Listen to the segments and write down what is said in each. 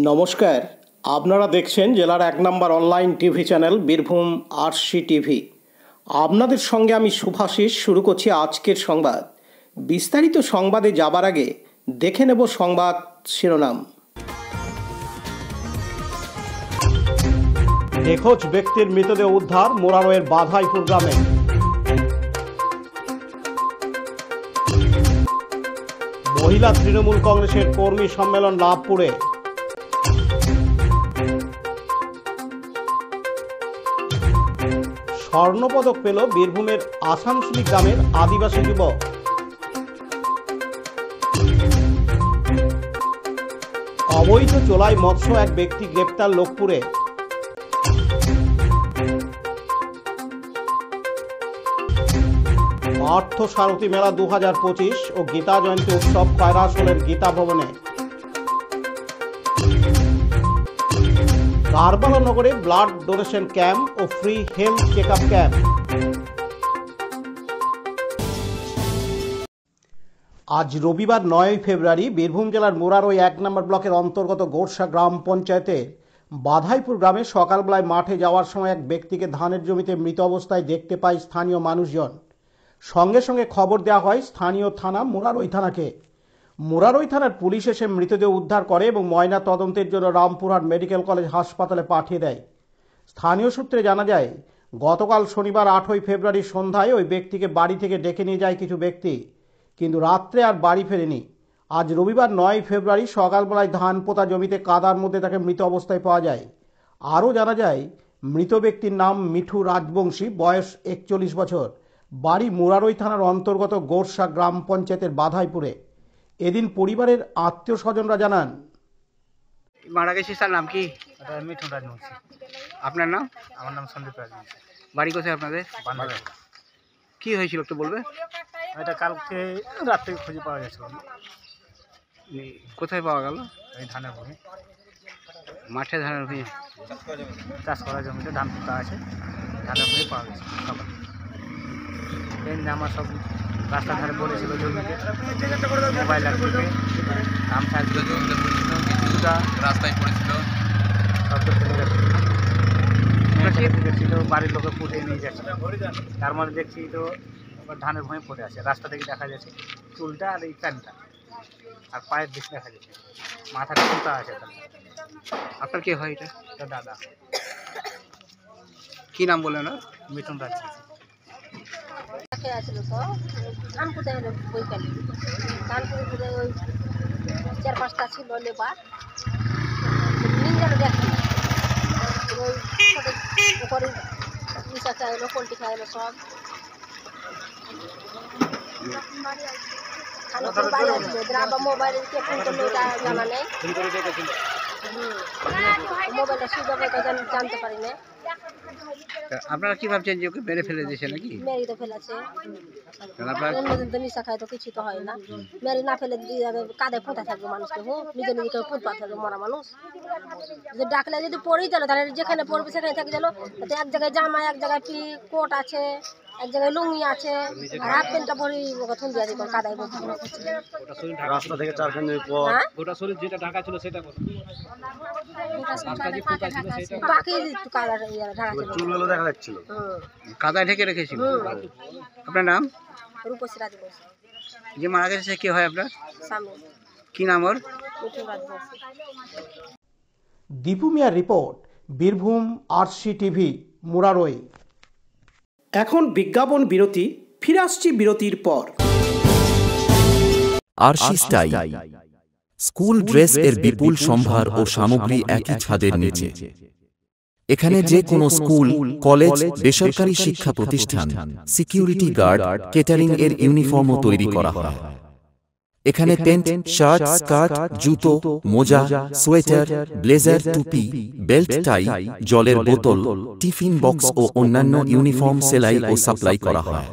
নমস্কার, আপনারা দেখছেন জেলার ১ নম্বর online TV channel Birbhum RC TV. আপনাদের সঙ্গে আমি শুভাশিস। শুরু করছি আজকের সংবাদ। বিস্তারিত সংবাদে যাবার আগে দেখে নেব সংবাদ শিরোনাম। নিখোঁজ ব্যক্তির মৃতদেহ উদ্ধার মোরারোয়ের বাধাইপুর গ্রামে। মহিলা তৃণমূল কংগ্রেসের কর্মী সম্মেলন লাভপুরে। স্বর্ণপদক পেল বীরভূমের আসানসোলি গ্রামের আদিবাসী যুবক। অবৈধ চোলাই মৎস্য এক ব্যক্তি গ্রেপ্তার লোকপুরে। পার্থ সারথী মেলা 2025 ও গীতা জয়ন্তী উৎসব কয়রাশোলের গীতা ভবনে। কারবালা নগরে ব্লাড ডোনেশন ক্যাম্প ও free health check up camp. আজ রবিবার 9 ফেব্রুয়ারি বীরভূম জেলার মোরারোই 1 নম্বর ব্লকের অন্তর্গত গোরসা গ্রাম পঞ্চায়েতের বাধাইপুর গ্রামে সকালবেলায় মাঠে যাওয়ার সময় এক ব্যক্তিকে ধানের জমিতে মৃত অবস্থায় দেখতে পায় স্থানীয় মানুষজন। সঙ্গে সঙ্গে খবর দেওয়া হয় স্থানীয় থানা মোরারোই থানাকে। মোরারোই থানার পুলিশ এসে মৃতদেহ উদ্ধার করে এবং ময়না তদন্তের জন্য রামপুরহাট মেডিকেল কলেজ হাসপাতালে পাঠিয়ে দেয়। স্থানীয় সূত্রে জানা যায়, গতকাল শনিবার 8 ফেব্রুয়ারি সন্ধ্যায় ওই ব্যক্তিকে বাড়ি থেকে ডেকে নিয়ে যায় কিছু ব্যক্তি, কিন্তু রাত্রে আর বাড়ি ফেরেনি। আজ রবিবার 9 ফেব্রুয়ারি সকালবেলায় ধান পোতা জমিতে কাদার মধ্যে তাকে মৃত অবস্থায় পাওয়া যায়। আরও জানা যায়, মৃত ব্যক্তির নাম মিঠু রাজবংশী, বয়স 41 বছর, বাড়ি মোরারোই থানার অন্তর্গত গোরসা গ্রাম পঞ্চায়েতের বাধাইপুরে। এদিন পরিবারের আত্মীয় স্বজনরা জানান, মারা গেছে তার নাম কি? মিঠুন রাজবংশী। আপনার নাম? আমার নাম সন্দীপ রাজবংশী। বাড়ি কোথায় আপনাদের? বান্ধবে। কি হয়েছিল একটু বলবে? এটা কালকে রাত্রে খুঁজে পাওয়া গেছিল। কোথায় পাওয়া গেল? এই ধানের ভূমি, মাঠে ধানের ভূমি। চাষ করা জমিতে ধান পোতা আছে, ধানের ভূমি পাওয়া গেছে সকালে। এই আমার সব রাস্তার ধারে পড়েছিল জমিতে, মোবাইল আর টিপে আম সাজছিল, রাস্তায় পড়েছিল, সব ফেলে গেছিল। বাড়ির লোকে পুড়ে নিয়ে যাচ্ছিল। তার মধ্যে দেখছি তো ধানের ভূমি পড়ে আছে। রাস্তা থেকে দেখা যাচ্ছে চুলটা আর এই প্যান্টটা আর পায়ের দিক দেখা যাচ্ছে, মাথাটা পোতা আছে। আপনার কি হয় এটা? এটা দাদা। কি নাম বললেন? মিঠুন রাজবংশী। ধান কোথায় হলো বৈকালে, ধান করে ওই 4-5টা ছিল লেবার, নিঞ্জানো ব্যক্তি ওই উপরে মিশা খাইলো, পোলট্রি খাইলো, সব মোবাইলের কে ফোন করলো ওটা জানা নেই। মোবাইলটা সুইচ অফ জানতে পারি না। আপনারা কি ভাবছেন যে ওকে মেরে ফেলে দিয়েছে নাকি? মেরে তো ফেলেছে, নিশা খায় তো কিছু তো হয় না। মেরে না ফেলে কাঁধে পুঁতা থাকবে মানুষকে, নিজে নিজেকে পুঁতপা থাকবে মরা মানুষ। যদি ডাকলে যদি পড়েই গেলো তাহলে যেখানে পড়বে সেখানে থেকে গেলো। এক জায়গায় জামা, এক জায়গায় কোট আছে, এক জায়গায় লুঙ্গি আছে, আর হাফ প্যান্টটা পরে ওকে তুল দিয়ে দিত কাদায়। রাস্তা থেকে 4 কিলোমিটার পর গোটা শরীর যেটা ঢাকা ছিল সেটা বাকি কাদা ঢাকা ছিল, চুলগুলো দেখা যাচ্ছিল, কাদায় ঢেকে রেখেছিল। আপনার নাম? রূপসী রাজবংশী। যে মারা গেছে সে কি হয় আপনার? স্বামী। কি নাম ওর? মিঠুন রাজবংশী। দীপু মিয়ার রিপোর্ট, বীরভূম আরসি টিভি, মোরারোই। এখন বিজ্ঞাপন বিরতি, ফিরে আসছি বিরতির পর। আরসি স্টাইল স্কুল ড্রেস এর বিপুল সম্ভার ও সামগ্রী একই ছাদের নিচে। এখানে যে কোনো স্কুল, কলেজ, বেসরকারি শিক্ষা প্রতিষ্ঠান, সিকিউরিটি গার্ড, কেটারিং এর ইউনিফর্মও তৈরি করা হয়। এখানে প্যান্ট, শার্ট, স্কার্ট, জুতো, মোজা, সোয়েটার, ব্লেজার, টুপি, বেল্ট, টাই, জলের বোতল, টিফিন বক্স ও অন্যান্য ইউনিফর্ম সেলাই ও সাপ্লাই করা হয়।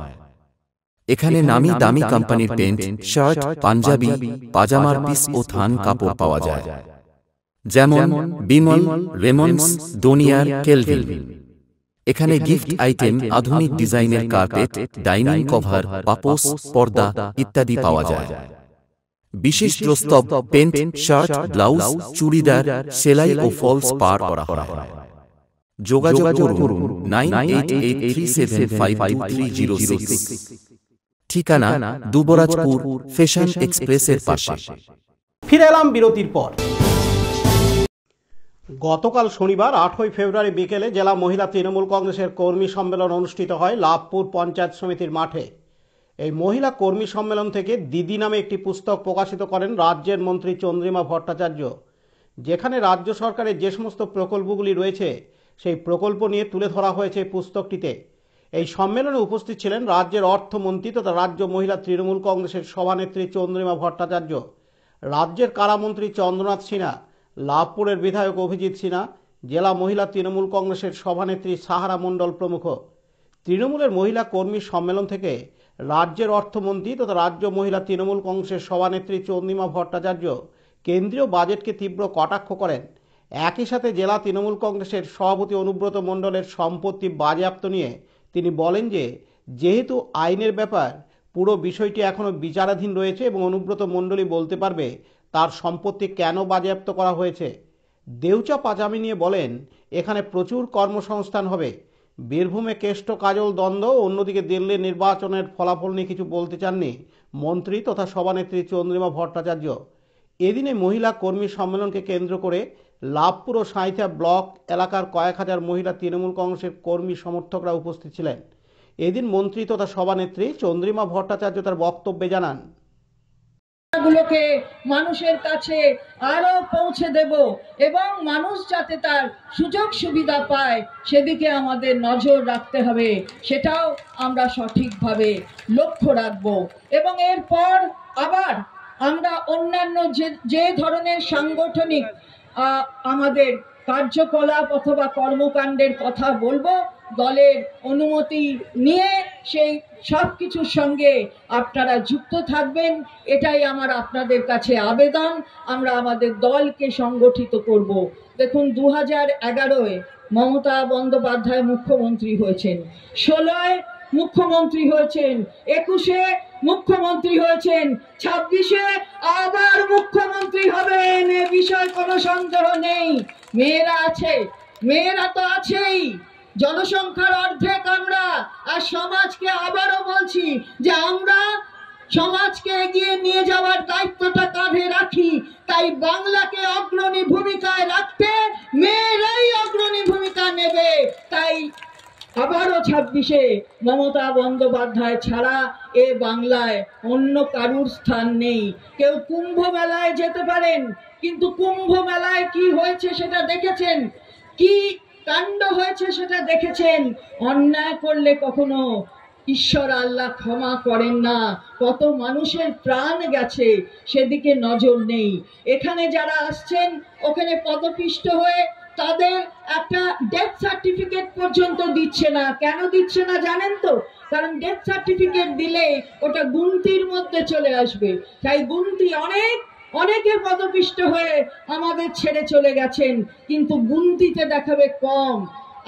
এখানে নামি দামি কোম্পানির প্যান্ট, শার্ট, পাঞ্জাবি, পাজামার পিস ও থান কাপড় পাওয়া যায়, যেমন বিমল, রেমন্ডস, ডোনিয়ার, কেলভিন। এখানে গিফট আইটেম, আধুনিক ডিজাইনের কার্পেট, ডাইনিং কভার, পাপোশ, পর্দা ইত্যাদি পাওয়া যায়। বিশেষ প্রস্তাব প্যান্ট, শার্ট, ব্লাউজ, চুড়িদার, সেলাই ও ফলস পার করা হয়। যোগাযোগ করুন 9883752306। ঠিকানা দুবরাজপুর, ফ্যাশন এক্সপ্রেসের পাশে। ফিরে এলাম বিরতির পর। গতকাল শনিবার 8ই ফেব্রুয়ারি বিকেলে জেলা মহিলা তৃণমূল কংগ্রেসের কর্মী সম্মেলন অনুষ্ঠিত হয় লাভপুর পঞ্চায়েত সমিতির মাঠে। এই মহিলা কর্মী সম্মেলন থেকে দিদি নামে একটি পুস্তক প্রকাশিত করেন রাজ্যের মন্ত্রী চন্দ্রিমা ভট্টাচার্য, যেখানে রাজ্য সরকারের যে সমস্ত প্রকল্পগুলি রয়েছে সেই প্রকল্প নিয়ে তুলে ধরা হয়েছে এই পুস্তকটিতে। এই সম্মেলনে উপস্থিত ছিলেন রাজ্যের অর্থমন্ত্রী তথা রাজ্য মহিলা তৃণমূল কংগ্রেসের সভানেত্রী চন্দ্রিমা ভট্টাচার্য, রাজ্যের কারামন্ত্রী চন্দ্রনাথ সিনহা, লাভপুরের বিধায়ক অভিজিৎ সিনহা, জেলা মহিলা তৃণমূল কংগ্রেসের সভানেত্রী সাহারা মণ্ডল প্রমুখ। তৃণমূলের মহিলা কর্মী সম্মেলন থেকে রাজ্যের অর্থমন্ত্রী তথা রাজ্য মহিলা তৃণমূল কংগ্রেসের সভানেত্রী চন্দ্রিমা ভট্টাচার্য কেন্দ্রীয় বাজেটকে তীব্র কটাক্ষ করেন। একই সাথে জেলা তৃণমূল কংগ্রেসের সভাপতি অনুব্রত মণ্ডলের সম্পত্তি বাজেয়াপ্ত নিয়ে তিনি বলেন যে যেহেতু আইনের ব্যাপার, পুরো বিষয়টি এখনও বিচারাধীন রয়েছে এবং অনুব্রত মণ্ডলই বলতে পারবে তার সম্পত্তি কেন বাজেয়াপ্ত করা হয়েছে। দেউচা পাচামি নিয়ে বলেন এখানে প্রচুর কর্মসংস্থান হবে। বীরভূমে কেষ্ট কাজল দ্বন্দ্ব, অন্যদিকে দিল্লি নির্বাচনের ফলাফল নিয়ে কিছু বলতে চাননি মন্ত্রী তথা সভানেত্রী চন্দ্রিমা ভট্টাচার্য। এদিনে মহিলা কর্মী সম্মেলনকে কেন্দ্র করে লাভপুর ও সাঁইথিয়া ব্লক এলাকার কয়েক হাজার মহিলা তৃণমূল কংগ্রেসের কর্মী সমর্থকরা উপস্থিত ছিলেন। এদিন মন্ত্রী তথা সভানেত্রী চন্দ্রিমা ভট্টাচার্য তার বক্তব্যে জানান, গুলোকে মানুষের কাছে আরো পৌঁছে দেব এবং মানুষ যাতে তার সুযোগ সুবিধা পায় সেদিকে আমাদের নজর রাখতে হবে, সেটাও আমরা সঠিকভাবে লক্ষ্য রাখব। এবং এরপর আবার আমরা অন্যান্য যে ধরনের সাংগঠনিক আমাদের কার্যকলাপ অথবা কর্মকাণ্ডের কথা বলবো, দলের অনুমতি নিয়ে সেই সব কিছুর সঙ্গে আপনারা যুক্ত থাকবেন, এটাই আমার আপনাদের কাছে আবেদন। আমরা আমাদের দলকে সংগঠিত করব। দেখুন 2011-এ মমতা বন্দ্যোপাধ্যায় মুখ্যমন্ত্রী হয়েছেন, 16-এ মুখ্যমন্ত্রী হয়েছেন, 21-এ মুখ্যমন্ত্রী হয়েছেন, 26-এ আবার মুখ্যমন্ত্রী হবেন, এ বিষয়ে কোনো সন্দেহ নেই। মেয়েরা আছে, মেয়েরা তো আছেই, জনসংখ্যার অর্ধেক আমরা। আর সমাজকে আবারও বলছি যে আমরা সমাজকে এগিয়ে নিয়ে যাওয়ার দায়িত্বটা কাঁধে রাখি, তাই বাংলাকে অগ্রণী ভূমিকায় রাখতে মেয়েরাই অগ্রণী ভূমিকা নেবে। তাই আবারও 26-এ মমতা বন্দ্যোপাধ্যায় ছাড়া এ বাংলায় অন্য কারুর স্থান নেই। কেউ কুম্ভ মেলায় যেতে পারেন, কিন্তু কুম্ভ মেলায় কি হয়েছে সেটা দেখেছেন, কি কাণ্ড হয়েছে সেটা দেখেছেন। অন্যায় করলে কখনো ঈশ্বর আল্লাহ ক্ষমা করেন না, কত মানুষের প্রাণ গেছে সেদিকে নজর নেই। এখানে যারা আসছেন ওখানে পদপিষ্ট হয়ে তাদের একটা ডেথ সার্টিফিকেট পর্যন্ত দিচ্ছে না। কেন দিচ্ছে না জানেন তো? কারণ ডেথ সার্টিফিকেট দিলে ওটা গুনতির মধ্যে চলে আসবে। তাই গুনতি অনেকে পদপিষ্ট হয়ে আমাদের ছেড়ে চলে গেছেন, কিন্তু গুনতিতে দেখাবে কম,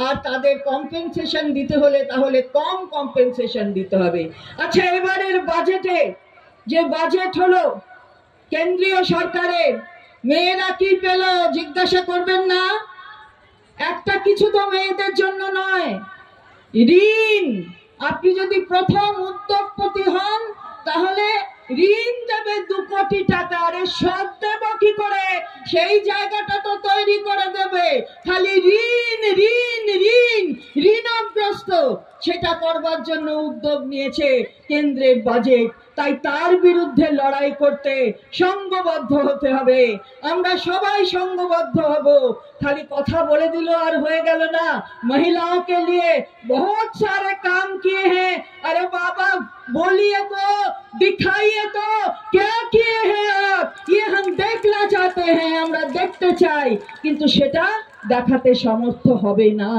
আর তাদের কম্পেনসেশন দিতে হলে তাহলে কম কম্পেনসেশন দিতে হবে। আচ্ছা, এবারের বাজেটে যে বাজেট হলো কেন্দ্রীয় সরকারের, মেয়েরা কি পেল জিজ্ঞাসা করবেন না? একটা কিছু তো মেয়েদের জন্য নয়, ঋণ। আপনি যদি প্রথম উদ্যোগপতি হন তাহলে ঋণ দেবে 2 কোটি টাকা। আরে সব দেব কি করে? সেই জায়গাটা তো তৈরি করে দেবে। খালি ঋণ ঋণ ঋণ ঋণগ্রস্ত, সেটা করবার জন্য উদ্যোগ নিয়েছে কেন্দ্রের বাজেট। তাই তার বিরুদ্ধে লড়াই করতে সংঘবদ্ধ হতে হবে। আমরা সবাই সংঘবদ্ধ হব। খালি কথা বলে দিল আর হয়ে গেল না। महिलाओं के लिए बहुत सारे काम किए हैं। अरे बाबा बोलिए तो, दिखाइए तो, क्या किए हैं आप? ये हम देखना चाहते हैं, আমরা দেখতে চাই, কিন্তু সেটা দেখাতে সমর্থ হবে না।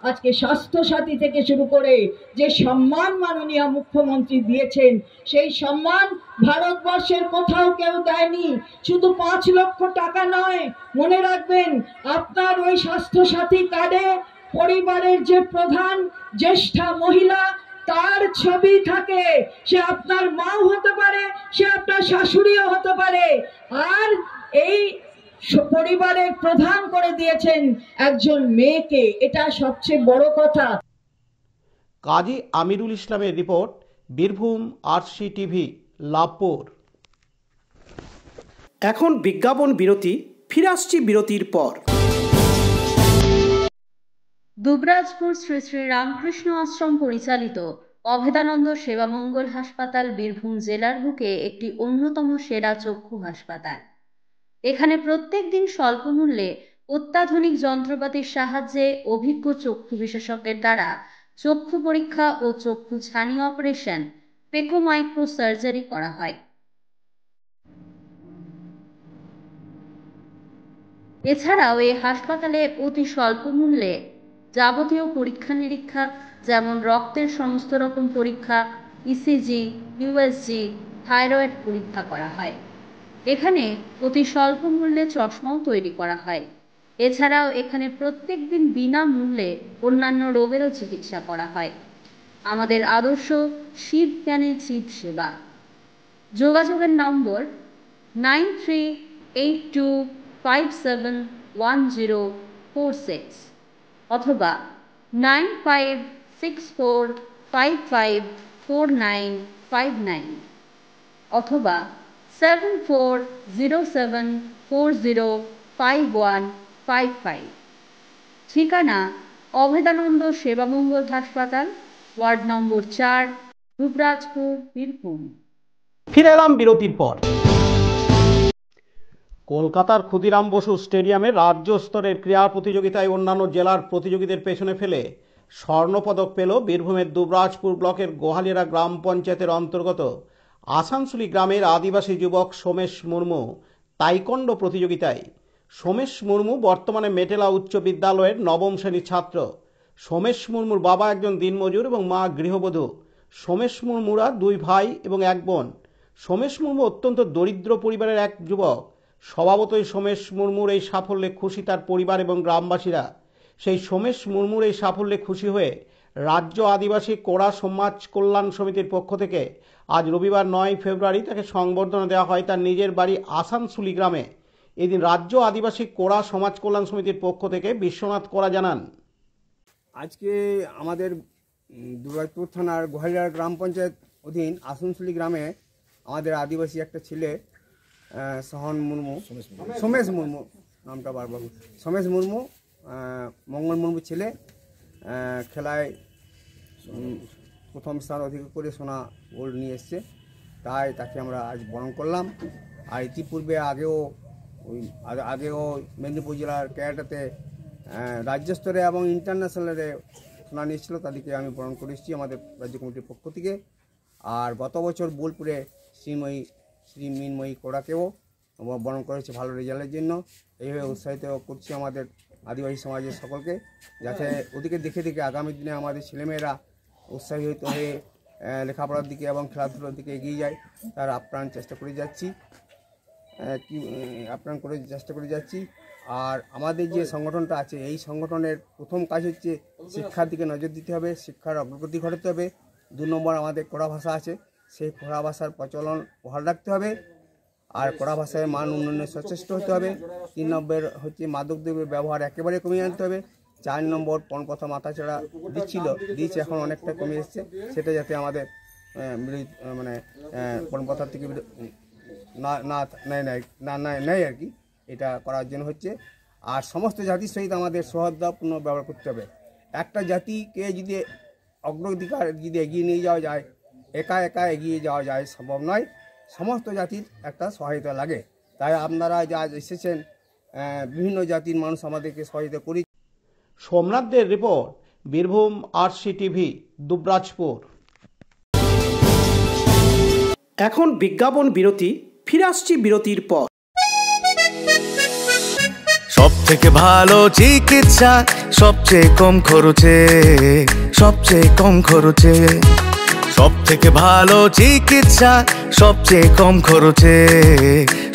আজকে স্বাস্থ্য সাথী থেকে শুরু করে যে সম্মান মাননীয় মুখ্যমন্ত্রী দিয়েছেন, সেই সম্মান ভারতবর্ষের কোথাও কেউ দেয়নি। শুধু 5 লক্ষ টাকা নয়, মনে রাখবেন আপনার ওই স্বাস্থ্য সাথী কার্ডে পরিবারের যে প্রধান জ্যেষ্ঠা মহিলা, তার ছবি থাকে, সে আপনার মাও হতে পারে, সে আপনার শাশুড়িও হতে পারে, আর এই পরিবারের প্রধান করে দিয়েছেন একজন মেয়েকে, এটা সবচেয়ে বড় কথা। কাজী আমিরুল ইসলামের রিপোর্ট, বীরভূম RCTV, লাভপুর। এখন বিজ্ঞাপন বিরতি, ফিরে আসছি বিরতির পর। দুবরাজপুর শ্রী শ্রী রামকৃষ্ণ আশ্রম পরিচালিত অভেদানন্দ সেবামঙ্গল হাসপাতাল বীরভূম জেলার বুকে একটি অন্যতম সেরা চক্ষু হাসপাতাল। এখানে প্রত্যেক দিন স্বল্প মূল্যে অত্যাধুনিক যন্ত্রপাতির সাহায্যে অভিজ্ঞ চক্ষু বিশেষজ্ঞের দ্বারা চক্ষু পরীক্ষা ও চক্ষু ছানি অপারেশন, পেকো মাইক্রো সার্জারি করা হয়। এছাড়াও এই হাসপাতালে অতি স্বল্প মূল্যে যাবতীয় পরীক্ষা নিরীক্ষা, যেমন রক্তের সমস্ত রকম পরীক্ষা, ECG, USG, থাইরয়েড পরীক্ষা করা হয়। এখানে অতি স্বল্প মূল্যে চশমাও তৈরি করা হয়। এছাড়াও এখানে প্রত্যেক দিন বিনামূল্যে অন্যান্য রোগেরও চিকিৎসা করা হয়। আমাদের আদর্শ শিব জ্ঞানের চিৎ সেবা। যোগাযোগের নম্বর 9382571046 অথবা 9564554959 অথবা 7407405155। ঠিকানা অভেদানন্দ সেবামঙ্গল হাসপাতাল, ওয়ার্ড নম্বর 4, দুবরাজপুর, বীরভূম। ফিরে এলাম বিরতির পর। কলকাতার ক্ষুদিরাম বসু স্টেডিয়ামে রাজ্য স্তরের ক্রীড়া প্রতিযোগিতায় অন্যান্য জেলার প্রতিযোগীদের পেছনে ফেলে স্বর্ণপদক পেল বীরভূমের দুবরাজপুর ব্লকের গোহালিয়ারা গ্রাম পঞ্চায়েতের অন্তর্গত আসানসোলি গ্রামের আদিবাসী যুবক সোমেশ মুর্মু তাইকন্ডো প্রতিযোগিতায়। সোমেশ মুর্মু বর্তমানে মেটেলা উচ্চ বিদ্যালয়ের 9ম শ্রেণীর ছাত্র। সোমেশ মুর্মুর বাবা একজন দিনমজুর এবং মা গৃহবধূ। সোমেশ মুর্মুরা 2 ভাই এবং 1 বোন। সোমেশ মুর্মু অত্যন্ত দরিদ্র পরিবারের এক যুবক। স্বভাবতই সোমেশ মুর্মুর এই সাফল্যে খুশি তার পরিবার এবং গ্রামবাসীরা। সেই সোমেশ মুর্মুর এই সাফল্যে খুশি হয়ে রাজ্য আদিবাসী কোড়া সমাজ কল্যাণ সমিতির পক্ষ থেকে আজ রবিবার 9 ফেব্রুয়ারি তাকে সংবর্ধনা দেওয়া হয় তার নিজের বাড়ি আসানসোলি গ্রামে। এদিন রাজ্য আদিবাসী কোড়া সমাজ কল্যাণ সমিতির পক্ষ থেকে বিশ্বনাথ কোড়া জানান, আজকে আমাদের দুবরাজপুর থানার গোহালিয়ারা গ্রাম পঞ্চায়েত অধীন আসানসোলি গ্রামে আমাদের আদিবাসী একটা ছেলে সোমেশ মুর্মু নামটা বারবার সোমেশ মুর্মু, মঙ্গল মুর্মু ছেলে খেলায় প্রথম স্থান অধিকার করে সোনা গোল্ড নিয়ে এসছে, তাই তাকে আমরা আজ বরণ করলাম। আর ইতিপূর্বে আগেও মেদিনীপুর জেলার ক্যারাটেতে রাজ্য স্তরে এবং ইন্টারন্যাশনালে সোনা নিয়েছিল, তাদেরকে আমি বরণ করে এসেছি আমাদের রাজ্য কমিটির পক্ষ থেকে। আর গত বছর বোলপুরে শ্রী মিনময়ী কোড়াকেও বরণ করেছে ভালো রেজাল্টের জন্য। এইভাবে উৎসাহিত করছি আমাদের আদিবাসী সমাজের সকলকে, যাতে ওদিকে দেখে দেখে আগামী দিনে আমাদের ছেলেমেয়েরা উৎসাহিত হয়ে লেখাপড়ার দিকে এবং খেলাধুলার দিকে এগিয়ে যায়, তার আপ্রাণ চেষ্টা করে যাচ্ছি। আর আমাদের যে সংগঠনটা আছে, এই সংগঠনের প্রথম কাজ হচ্ছে শিক্ষার দিকে নজর দিতে হবে, শিক্ষার অগ্রগতি ঘটাতে হবে। 2 নম্বর আমাদের কোড়া ভাষা আছে, সেই কোড়া ভাষার প্রচলন বহাল রাখতে হবে, আর কোড়া ভাষায় মান উন্নয়নে সচেষ্ট হতে হবে। 3 নম্বর হচ্ছে মাদক দ্রব্যের ব্যবহার একেবারে কমিয়ে আনতে হবে। 4 নম্বর পণপ্রথা মাথাছাড়া দিচ্ছে, এখন অনেকটা কমে এসছে, সেটা যাতে আমাদের পণপ্রথার থেকে নেয় আর কি, এটা করার জন্য হচ্ছে। আর সমস্ত জাতির সহিত আমাদের সৌহার্দ্যপূর্ণ ব্যবহার করতে হবে। একটা জাতিকে যদি অগ্রাধিকার এগিয়ে নিয়ে যাওয়া যায়, একা এগিয়ে যাওয়া যায় সম্ভব নয়, সমস্ত জাতির একটা সহায়তা লাগে। তাই আপনারা যা এসেছেন, বিভিন্ন জাতির মানুষ আমাদেরকে সহায়তা করি। সোমনাথদের রিপোর্ট, বীরভূম RCTV, দুবরাজপুর। এখন বিজ্ঞাপন বিরতি, ফিরে আসছি বিরতির পর। সব থেকে ভালো চিকিৎসা সবচেয়ে কম খরচে, সবচেয়ে কম খরচে। সব থেকে ভালো চিকিৎসা সবচেয়ে কম খরচে,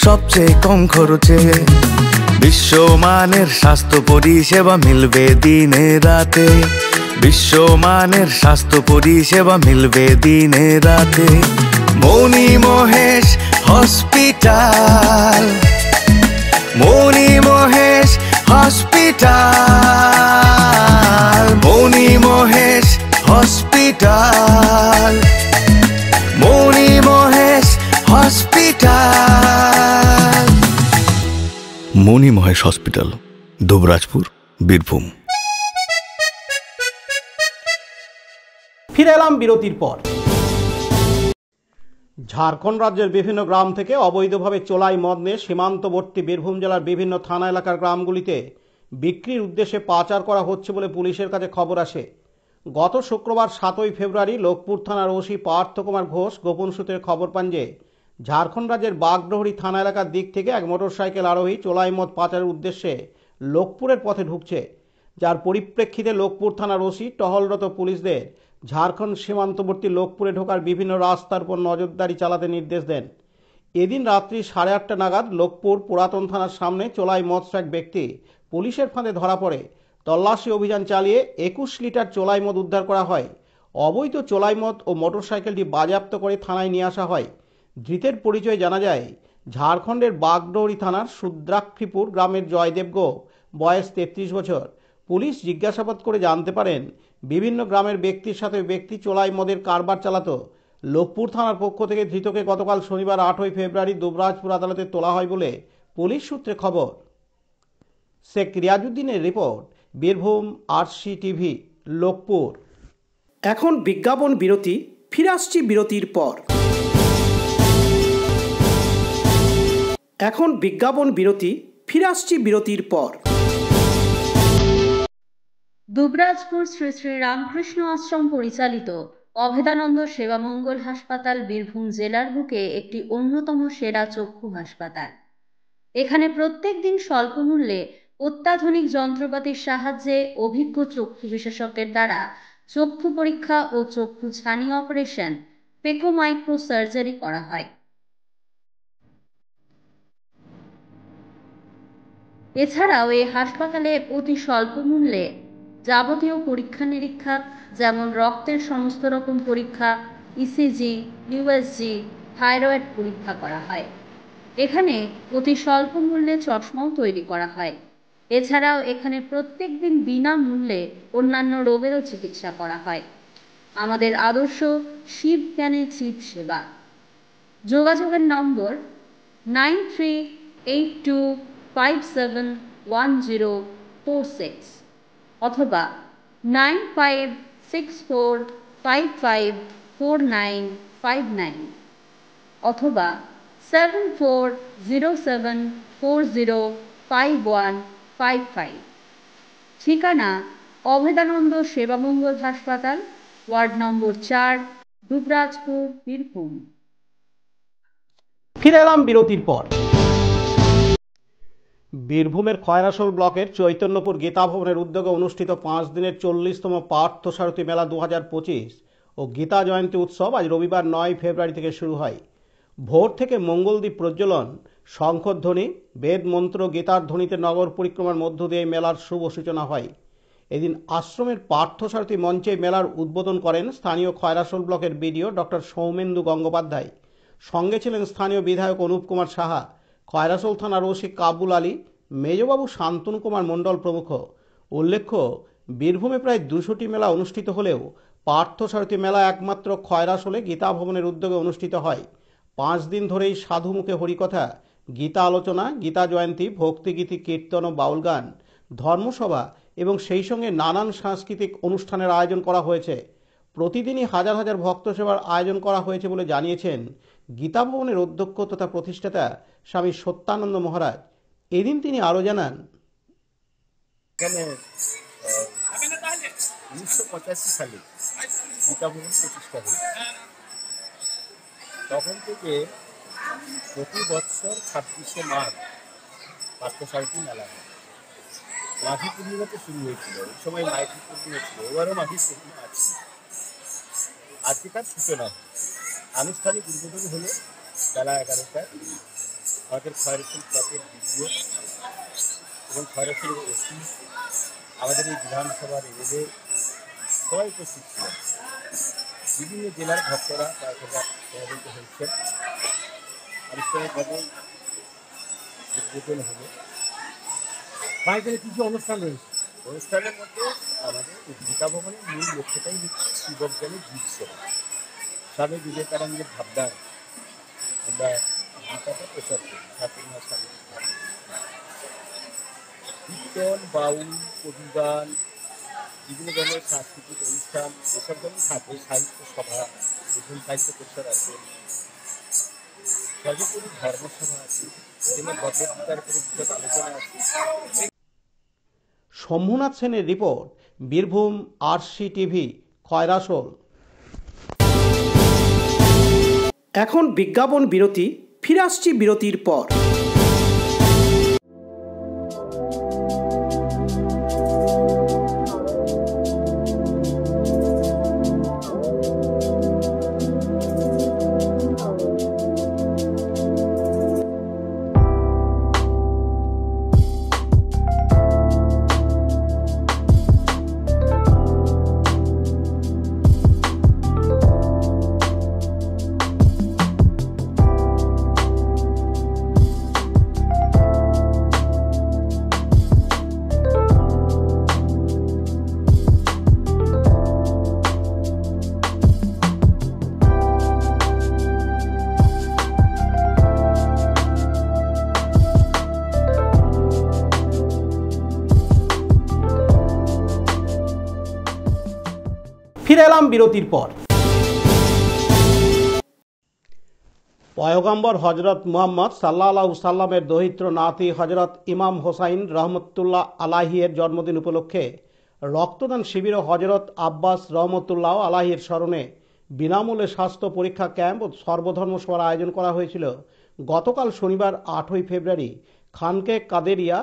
সবচেয়ে কম খরচে। বিশ্বমানের স্বাস্থ্য পরিষেবা মিলবে দিনে রাতে, বিশ্বমানের স্বাস্থ্য পরিষেবা মিলবে দিনে রাতে। মনি মহেশ হসপিটাল, মনি মহেশ হসপিটাল, মনি মহেশ হসপিটাল, মনি মহেশ হসপিটাল। মনি মহেশ হসপিটাল, দুবরাজপুর, বীরভূম। ফিরে এলাম বিরতির পর। ঝাড়খণ্ড রাজ্যের বিভিন্ন গ্রাম থেকে অবৈধভাবে চোলাই মদ নিয়ে সীমান্তবর্তী বীরভূম জেলার বিভিন্ন থানা এলাকার গ্রামগুলিতে বিক্রির উদ্দেশ্যে পাচার করা হচ্ছে বলে পুলিশের কাছে খবর আসে। গত শুক্রবার 7ই ফেব্রুয়ারি লোকপুর থানার ওসি পার্থ কুমার ঘোষ গোপন সূত্রে খবর পান যে ঝাড়খণ্ড রাজ্যের বাগডোহরি থানা এলাকার দিক থেকে এক মোটরসাইকেল আরোহী চোলাই মদ পাচারের উদ্দেশ্যে লোকপুরের পথে ঢুকছে, যার পরিপ্রেক্ষিতে লোকপুর থানার ওসি টহলরত পুলিশদের ঝাড়খণ্ড সীমান্তবর্তী লোকপুরে ঢোকার বিভিন্ন রাস্তার উপর নজরদারি চালাতে নির্দেশ দেন। এদিন রাত্রি 8:30 নাগাদ লোকপুর পুরাতন থানার সামনে চোলাই মদসহ এক ব্যক্তি পুলিশের ফাঁদে ধরা পড়ে। তল্লাশি অভিযান চালিয়ে 21 লিটার চোলাই মদ উদ্ধার করা হয়। অবৈধ চোলাই মদ ও মোটরসাইকেলটি বাজেয়াপ্ত করে থানায় নিয়ে আসা হয়। ধৃতের পরিচয় জানা যায় ঝাড়খণ্ডের বাগডোহরি থানার সুদ্রাক্ষীপুর গ্রামের জয়দেব গো, বয়স 33 বছর। পুলিশ জিজ্ঞাসাবাদ করে জানতে পারেন বিভিন্ন গ্রামের ব্যক্তির সাথে ব্যক্তি চোলাই মদের কারবার চালাতো। লোকপুর থানার পক্ষ থেকে ধৃতকে গতকাল শনিবার 8ই ফেব্রুয়ারি দুবরাজপুর আদালতে তোলা হয় বলে পুলিশ সূত্রে খবর। শেখ রিয়াজউদ্দিনের রিপোর্ট, বীরভূম RCTV, লোকপুর। এখন বিজ্ঞাপন বিরতি, ফিরে আসছি বিরতির পর। এখন বিজ্ঞাপন বিরতি, ফিরে আসছি বিরতির পর। দুবরাজপুর শ্রী শ্রী রামকৃষ্ণ আশ্রম পরিচালিত অভেদানন্দ সেবামঙ্গল হাসপাতাল বীরভূম জেলার বুকে একটি অন্যতম সেরা চক্ষু হাসপাতাল। এখানে প্রত্যেক দিন স্বল্প মূল্যে অত্যাধুনিক যন্ত্রপাতির সাহায্যে অভিজ্ঞ চক্ষু বিশেষজ্ঞের দ্বারা চক্ষু পরীক্ষা ও চক্ষু ছানি অপারেশন, পেকো মাইক্রো সার্জারি করা হয়। এছাড়াও এই হাসপাতালে অতি স্বল্প মূল্যে যাবতীয় পরীক্ষা নিরীক্ষা যেমন রক্তের সমস্ত রকম পরীক্ষা, ECG, USG, থাইরয়েড পরীক্ষা করা হয়। এখানে অতি স্বল্প মূল্যে চশমাও তৈরি করা হয়। এছাড়াও এখানে প্রত্যেক দিন বিনামূল্যে অন্যান্য রোগেরও চিকিৎসা করা হয়। আমাদের আদর্শ শিব জ্ঞানে চিত সেবা। যোগাযোগের নম্বর 9382571046 অথবা 9564554959 অথবা 7407405155। ঠিকানা অভেদানন্দ সেবামঙ্গল হাসপাতাল, ওয়ার্ড নম্বর 4, দুবরাজপুর, বীরভূম। ফিরে এলাম বিরতির পর। বীরভূমের খয়রাসোল ব্লকের চৈতন্যপুর গীতা ভবনের উদ্যোগে অনুষ্ঠিত 5 দিনের 40তম পার্থসারথী মেলা 2025 ও গীতা জয়ন্তী উৎসব আজ রবিবার 9 ফেব্রুয়ারি থেকে শুরু হয়। ভোর থেকে মঙ্গলদ্বীপ প্রজ্বলন, শঙ্খধ্বনি, বেদ মন্ত্র, গীতার ধ্বনিতে নগর পরিক্রমার মধ্য দিয়ে মেলার শুভ সূচনা হয়। এদিন আশ্রমের পার্থসারথী মঞ্চে মেলার উদ্বোধন করেন স্থানীয় খয়রাসোল ব্লকের বিডিও ডক্টর সৌমেন্দু গঙ্গোপাধ্যায়। সঙ্গে ছিলেন স্থানীয় বিধায়ক অনুপ কুমার সাহা, খয়রাসোল থানার ওসি কাবুল আলী, মেজবাবু শান্তনু কুমার মণ্ডল প্রমুখ। উল্লেখ্য, বীরভূমে প্রায় 200টি মেলা অনুষ্ঠিত হলেও পার্থসারথী মেলা একমাত্র খয়রাসোলে গীতা ভবনের উদ্যোগে অনুষ্ঠিত হয়। 5 দিন ধরেই সাধুমুখে হরিকথা, গীতা আলোচনা, গীতা জয়ন্তী, ভক্তিগীতি, কীর্তন ও বাউল গান, ধর্মসভা এবং সেই সঙ্গে নানান সাংস্কৃতিক অনুষ্ঠানের আয়োজন করা হয়েছে। প্রতিদিনই হাজার হাজার ভক্ত সেবার আয়োজন করা হয়েছে বলে জানিয়েছেন গীতা ভবনের অধ্যক্ষ তথা প্রতিষ্ঠাতা স্বামী সত্যানন্দ মহারাজ। এদিন তিনি আরও জানান, এখানে 1985 সালে গীতা ভবন প্রতিষ্ঠা হয়েছে। তখন থেকে প্রতি বছর 26শে মাঘ পার্থসারথী মেলা হয়। মাঘী পূর্ণিমাতে শুরু হয়েছিল, ওই সময় মাঘী পূর্ণিমা ছিল, এবারও মাঘী পূর্ণিমা আছে। আজকে তার সূচনা আনুষ্ঠানিক উদ্বোধন হলো বেলা 11টায়। আমাদের খয়রাসোল ব্লকের বিডিও এবং খয়রাসোল ওসি, আমাদের এই বিধানসভার এমএলএ সবাই উপস্থিত ছিলেন। বিভিন্ন জেলার ভক্তরা তারা প্রভাবিত হয়েছেন। আনুষ্ঠানিকভাবে উদ্বোধন হলো। এখানে কিছু অনুষ্ঠান রয়েছে। অনুষ্ঠানের মধ্যে আমাদের গীতা ভবনের মূল লক্ষ্যটাই হচ্ছে শিবজ্ঞানের জীব সেবা। স্বামী বিবেকানন্দের ভাবনায় আমরা গীতাটা প্রচার করি। ঠাকুরমা স্বামী কীর্তন, বাউল, কবিগান, বিভিন্ন ধরনের সাংস্কৃতিক অনুষ্ঠান এসব ধরনের থাকে। সাহিত্য সভা, বিভিন্ন সাহিত্য পরিষদ আছে, সর্বোপরি ধর্মসভা আছে, বিভিন্ন ভগবদ্গীতার উপরে বিশদ আলোচনা আছে। শম্ভুনাথ সেনের রিপোর্ট, বীরভূম RCTV, খয়রাশোল। এখন বিজ্ঞাপন বিরতি, ফিরে আসছি বিরতির পর। ফিরে এলাম বিরতির পর। পয়গম্বর হজরত মুহাম্মদ সাল্লাল্লাহু সাল্লামের দহিত্র নাতি হজরত ইমাম হোসাইন রহমতুল্লাহ আলাহিয়ের জন্মদিন উপলক্ষে রক্তদান শিবির ও হজরত আব্বাস রহমতুল্লাহ আলাহির স্মরণে বিনামূল্যে স্বাস্থ্য পরীক্ষা ক্যাম্প ও সর্বধর্ম সভার আয়োজন করা হয়েছিল গতকাল শনিবার 8ই ফেব্রুয়ারি খানকে কাদেরিয়া,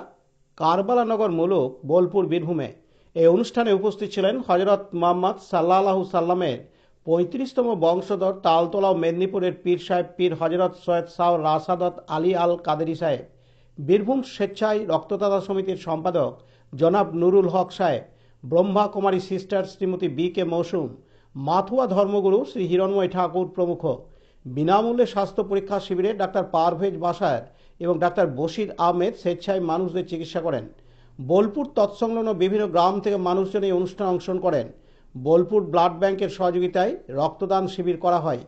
কারবালানগর মুলুক, বোলপুর, বীরভূমে। এই অনুষ্ঠানে উপস্থিত ছিলেন হজরত মুহাম্মদ সাল্লাল্লাহু সাল্লামের 35তম বংশধর তালতলা ও মেদিনীপুরের পীর সাহেব পীর হজরত সৈয়দ শাহ রাশাদত আলী আল কাদেরি সাহেব, বীরভূম স্বেচ্ছায় রক্তদাতা সমিতির সম্পাদক জনাব নুরুল হক সাহেব, ব্রহ্মা কুমারী সিস্টার শ্রীমতী BK মৌসুম, মাথুয়া ধর্মগুরু শ্রী হিরণময় ঠাকুর প্রমুখ। বিনামূল্যে স্বাস্থ্য পরীক্ষা শিবিরে ডাক্তার পারভেজ বাসার এবং ডাক্তার বশির আহমেদ স্বেচ্ছায় মানুষদের চিকিৎসা করেন। বোলপুর তৎসংলগ্ন বিভিন্ন গ্রাম থেকে মানুষজন এই অনুষ্ঠানে অংশগ্রহণ করেন। বোলপুর ব্লাড ব্যাংকের সহযোগিতায় রক্তদান শিবির করা হয়।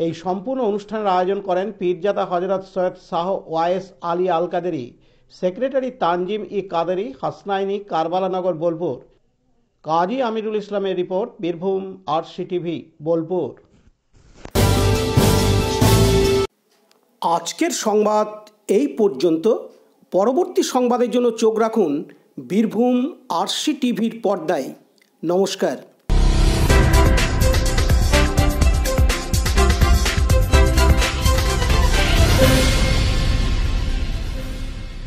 এই সম্পূর্ণ অনুষ্ঠানের আয়োজন করেন পীরজাদা হজরত সৈয়দ শাহ ওয়াইস আলী আল কাদেরি, সেক্রেটারি তানজিম কাদেরি হাসনাইনি, কারবালানগর, বোলপুর। কাজী আমিরুল ইসলামের রিপোর্ট, বীরভূম RCTV, বোলপুর। আজকের সংবাদ এই পর্যন্ত। পরবর্তী সংবাদের জন্য চোখ রাখুন বীরভূম RCTVর পর্দায়। নমস্কার।